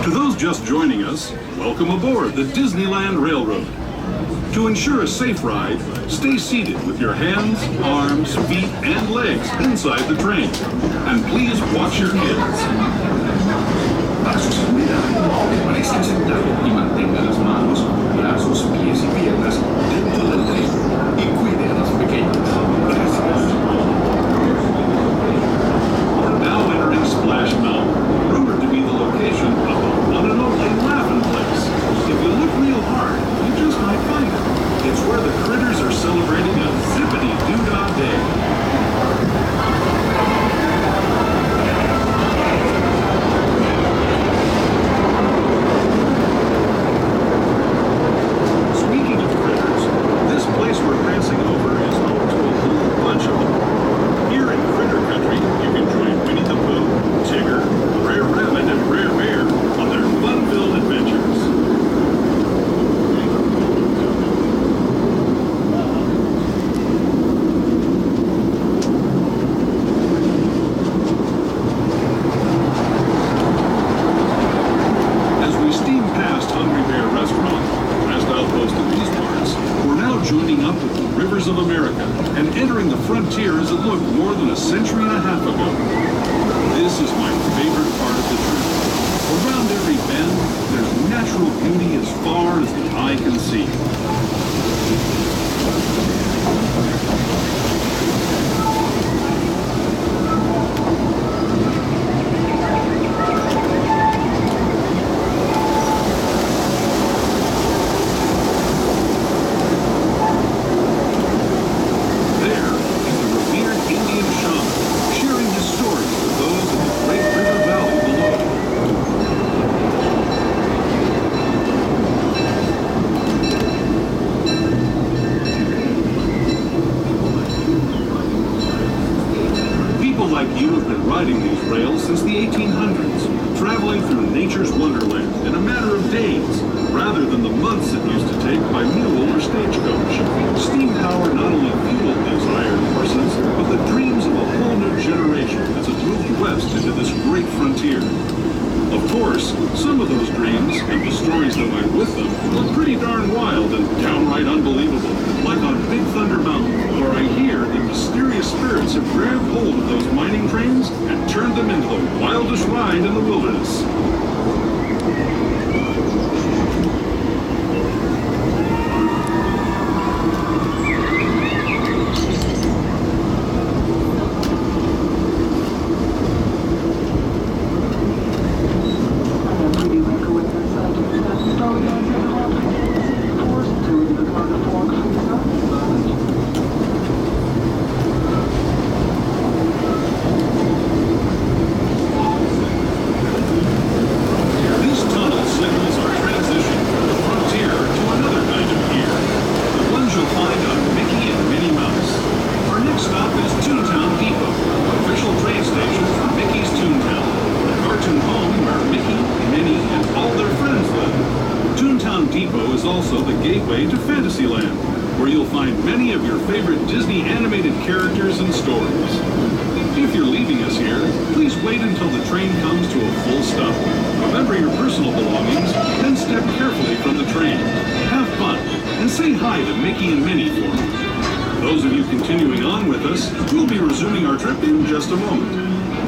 To those just joining us, welcome aboard the Disneyland Railroad. To ensure a safe ride, stay seated with your hands, arms, feet, and legs inside the train. And please watch your kids. Para su seguridad, permanezca sentado y mantenga las manos, brazos, pies y piernas dentro del tren y cuide a las pequeñas. Gracias. We're now entering Splash Mountain, rumored to be the location of the one and only Laughing Place. If you look real hard, you just might find it. It's where the critters are celebrating a zippity-doo-dah day.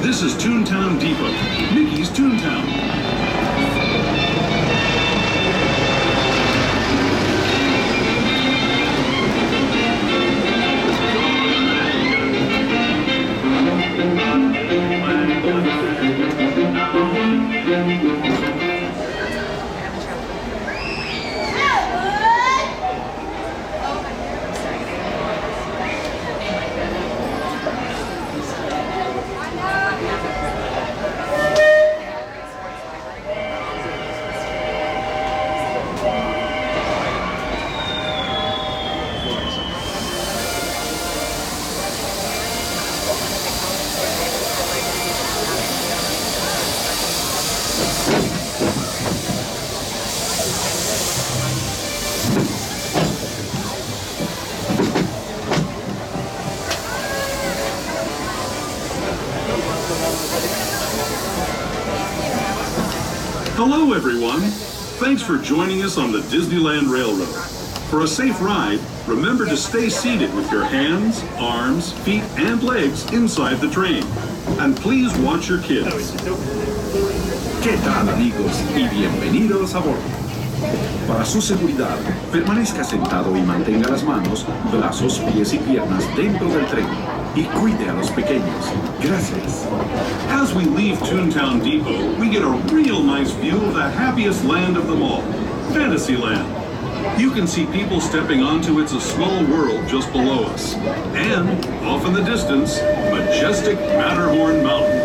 This is Toontown Depot, Mickey's Toontown. Hello, everyone. Thanks for joining us on the Disneyland Railroad. For a safe ride, remember to stay seated with your hands, arms, feet, and legs inside the train. And please watch your kids. ¿Qué tal, amigos? Y bienvenidos a bordo. Para su seguridad, permanezca sentado y mantenga las manos, brazos, pies y piernas dentro del tren. Y cuide a los pequeños. Gracias. As we leave Toontown Depot, we get a real nice view of the happiest land of them all, Fantasyland. You can see people stepping onto It's a Small World just below us. And, off in the distance, majestic Matterhorn Mountain.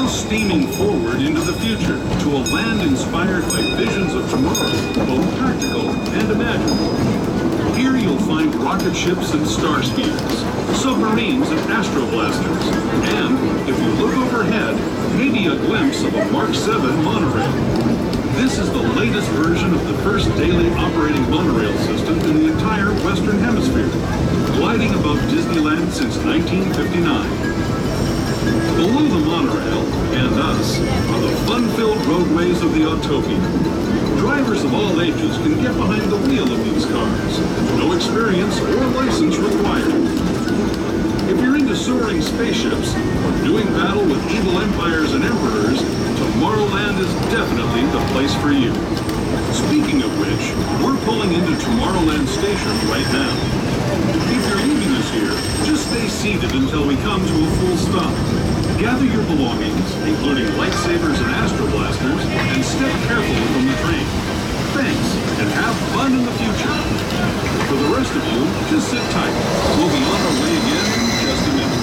Steaming forward into the future to a land inspired by visions of tomorrow, both practical and imagined. Here you'll find rocket ships and star speeders, submarines and astroblasters, and, if you look overhead, maybe a glimpse of a Mark 7 monorail. This is the latest version of the first daily operating monorail system in the entire Western Hemisphere, gliding above Disneyland since 1959. Below the monorail, and us, are the fun-filled roadways of the Autopia. Drivers of all ages can get behind the wheel of these cars. No experience or license required. If you're into soaring spaceships or doing battle with evil empires and emperors, Tomorrowland is definitely the place for you. Speaking of which, we're pulling into Tomorrowland Station right now. If you're leaving us here, just stay seated until we come to a full stop. Gather your belongings, including lightsabers and astroblasters, and step carefully from the train. Thanks, and have fun in the future. For the rest of you, just sit tight. We'll be on our way again in just a minute.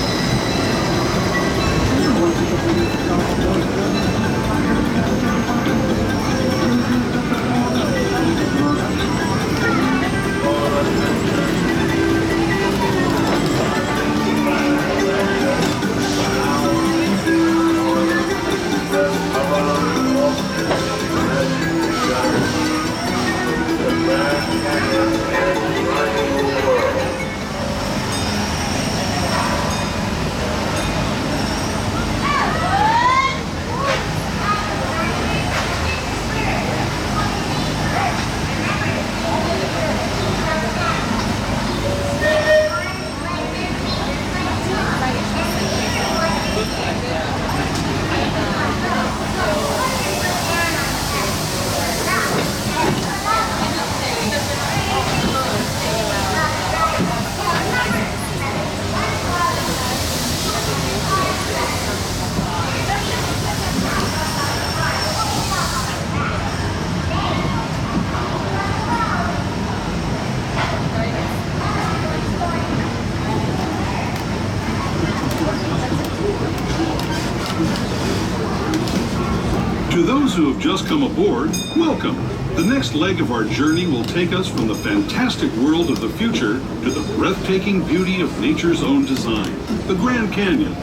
To those who have just come aboard, welcome. The next leg of our journey will take us from the fantastic world of the future to the breathtaking beauty of nature's own design, the Grand Canyon.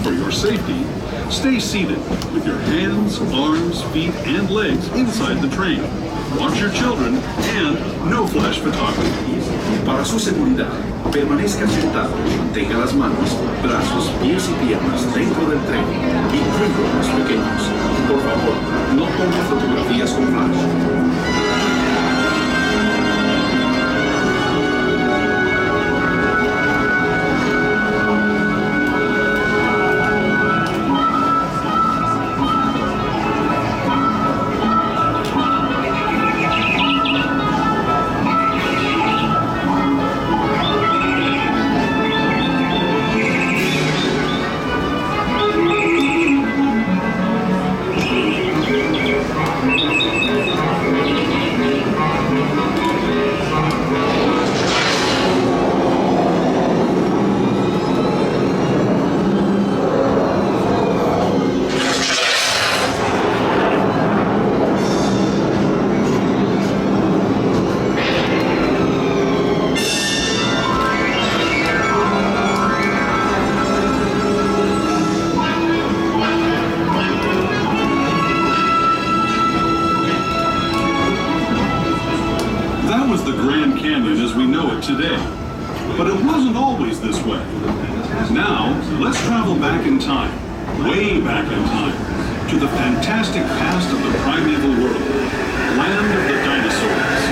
For your safety, stay seated with your hands, arms, feet, and legs inside the train. Watch your children and no flash photography. Para su seguridad, permanezca sentado y mantenga las manos, brazos, pies y piernas dentro del tren y cuide a los pequeños. Por favor, no tome fotografías con flash. way. Now, let's travel back in time, way back in time, to the fantastic past of the primeval world, land of the dinosaurs.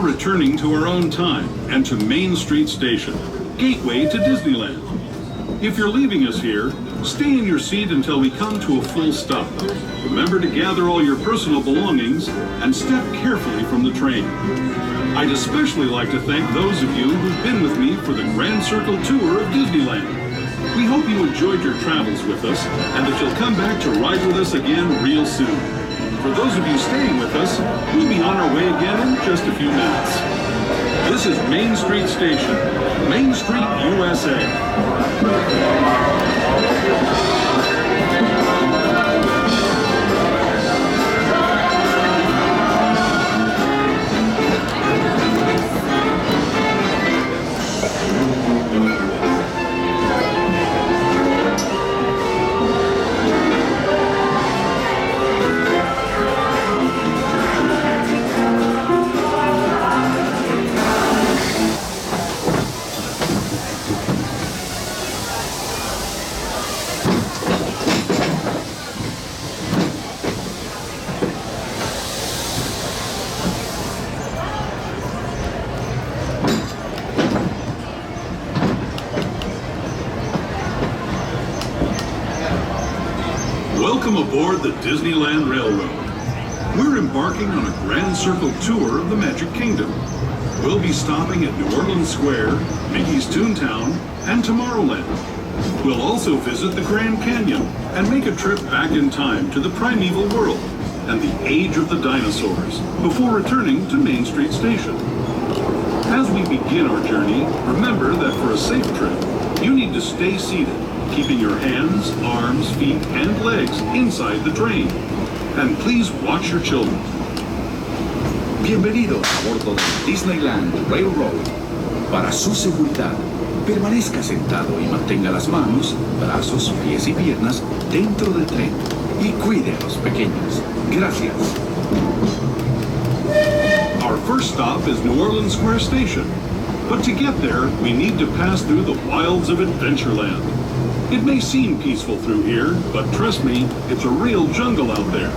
Returning to our own time and to Main Street Station, gateway to Disneyland. If you're leaving us here, stay in your seat until we come to a full stop. Remember to gather all your personal belongings and step carefully from the train. I'd especially like to thank those of you who've been with me for the Grand Circle tour of Disneyland. We hope you enjoyed your travels with us and that you'll come back to ride with us again real soon. For those of you staying with us, we'll be on our way again in just a few minutes. This is Main Street Station, Main Street, USA. Welcome aboard the Disneyland Railroad. We're embarking on a Grand Circle tour of the Magic Kingdom. We'll be stopping at New Orleans Square, Mickey's Toontown, and Tomorrowland. We'll also visit the Grand Canyon and make a trip back in time to the primeval world and the age of the dinosaurs before returning to Main Street Station. As we begin our journey, remember that for a safe trip, you need to stay seated, keeping your hands, arms, feet, and legs inside the train. And please watch your children. Bienvenidos a bordo del Disneyland Railroad. Para su seguridad, permanezca sentado y mantenga las manos, brazos, pies y piernas dentro del tren. Y cuide a los pequeños. Gracias. Our first stop is New Orleans Square Station. But to get there, we need to pass through the wilds of Adventureland. It may seem peaceful through here, but trust me, it's a real jungle out there.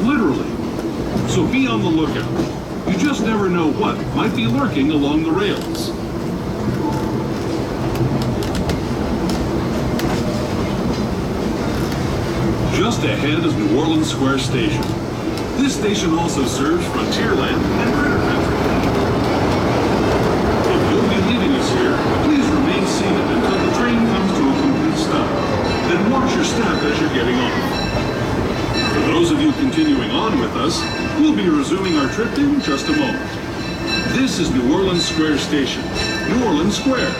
Literally. So be on the lookout. You just never know what might be lurking along the rails. Just ahead is New Orleans Square Station. This station also serves Frontierland and Critter Country. If you'll be leaving us here, please remain seated until the train comes to a complete stop. Then watch your step as you're getting off. For those of you continuing on with us, we'll be resuming our trip in just a moment. This is New Orleans Square Station, New Orleans Square.